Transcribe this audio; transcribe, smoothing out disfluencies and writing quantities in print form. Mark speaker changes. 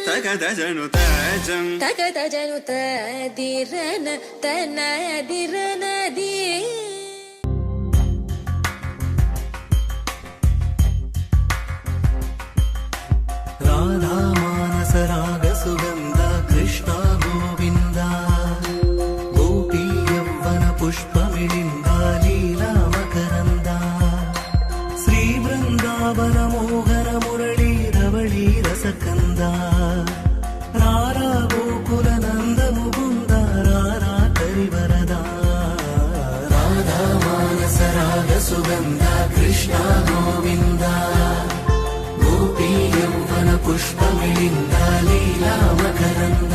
Speaker 1: తగదజను తజం
Speaker 2: తగదజను తదిరన తనదిరనది
Speaker 3: రాధా మానస రాగ సుగంధ కృష్ణ గోవింద గోపీ యవ్వన పుష్పమిళింద లీలా మకరంద శ్రీ బృందావన మోహన మురళీ రవళీ రసకంద రారా గోకుల నంద ముకుంద రారా కరివరద రాధా మానస రాగ సుగంధ కృష్ణ గోవింద గోపీ యవ్వన పుష్పమిళింద లీలా మకరంద